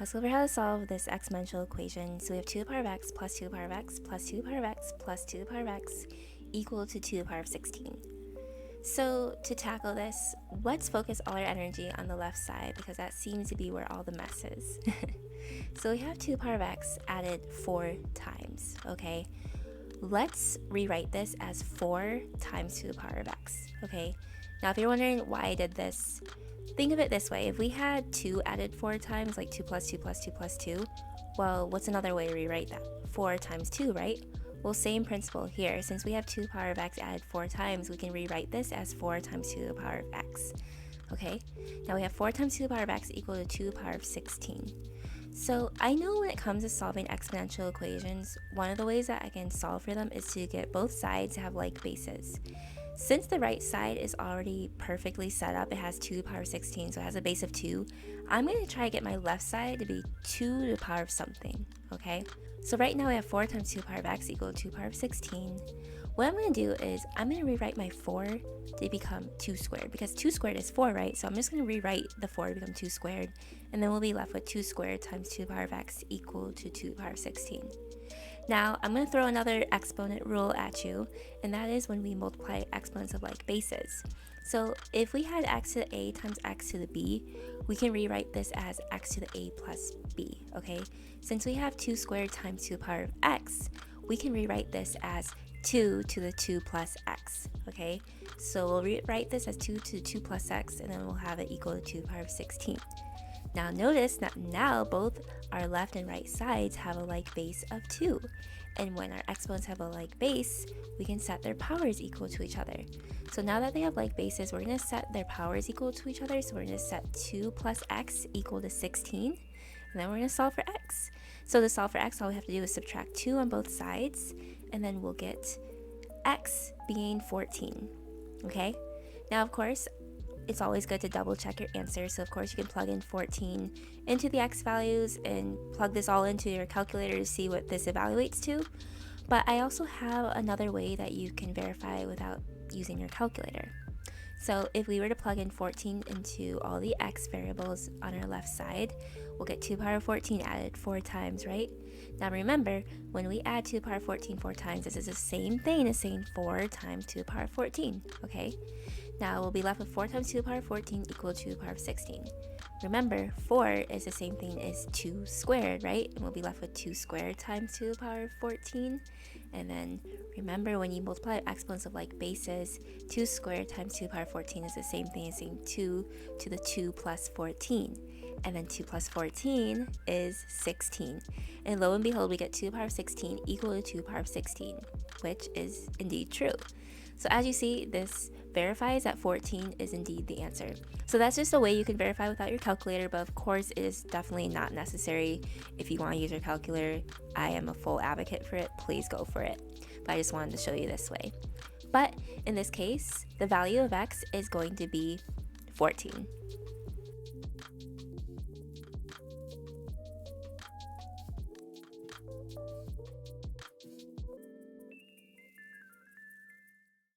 Let's go over how to solve this exponential equation. So we have 2 to the power of x plus 2 to the power of x plus 2 to the power of x plus 2 to the power of x equal to 2 to the power of 16. So to tackle this, let's focus all our energy on the left side because that seems to be where all the mess is. So we have 2 to the power of x added 4 times, okay? Let's rewrite this as 4 times 2 to the power of x, okay? Now if you're wondering why I did this, think of it this way. If we had 2 added 4 times, like 2 plus 2 plus 2 plus 2, well, what's another way to rewrite that? 4 times 2, right? Well, same principle here. Since we have 2 to the power of x added 4 times, we can rewrite this as 4 times 2 to the power of x. Okay? Now we have 4 times 2 to the power of x equal to 2 to the power of 16. So I know when it comes to solving exponential equations, one of the ways that I can solve for them is to get both sides to have like bases. Since the right side is already perfectly set up, it has 2 to the power of 16, so it has a base of 2, I'm going to try to get my left side to be 2 to the power of something, okay? So right now we have 4 times 2 to the power of x equal to 2 to the power of 16. What I'm going to do is I'm going to rewrite my 4 to become 2 squared, because 2 squared is 4, right? So I'm just going to rewrite the 4 to become 2 squared, and then we'll be left with 2 squared times 2 to the power of x equal to 2 to the power of 16. Now, I'm going to throw another exponent rule at you, and that is when we multiply exponents of like bases. So if we had x to the a times x to the b, we can rewrite this as x to the a plus b, okay? Since we have 2 squared times 2 to the power of x, we can rewrite this as 2 to the 2 plus x, okay? So we'll rewrite this as 2 to the 2 plus x, and then we'll have it equal to 2 to the power of 16. Now notice that now both our left and right sides have a like base of 2. And when our exponents have a like base, we can set their powers equal to each other. So now that they have like bases, we're going to set their powers equal to each other. So we're going to set 2 plus x equal to 16. And then we're going to solve for x. So to solve for x, all we have to do is subtract 2 on both sides. And then we'll get x being 14. Okay? Now, of course, it's always good to double check your answer. So of course you can plug in 14 into the x values and plug this all into your calculator to see what this evaluates to. But I also have another way that you can verify without using your calculator. So if we were to plug in 14 into all the x variables on our left side, we'll get 2 to the power of 14 added 4 times, right? Now remember, when we add 2 to the power of 14 4 times, this is the same thing as saying 4 times 2 to the power of 14, okay? Now we'll be left with 4 times 2 to the power of 14 equal to 2 to the power of 16. Remember, 4 is the same thing as 2 squared, right? And we'll be left with 2 squared times 2 to the power of 14. And then remember, when you multiply exponents of like bases, 2 squared times 2 to the power of 14 is the same thing as saying 2 to the 2 plus 14. And then 2 plus 14 is 16. And lo and behold, we get 2 to the power of 16 equal to 2 to the power of 16, which is indeed true. So as you see, this verifies that 14 is indeed the answer. So that's just a way you can verify without your calculator, but of course it is definitely not necessary. If you want to use your calculator, I am a full advocate for it. Please go for it. But I just wanted to show you this way. But in this case, the value of x is going to be 14.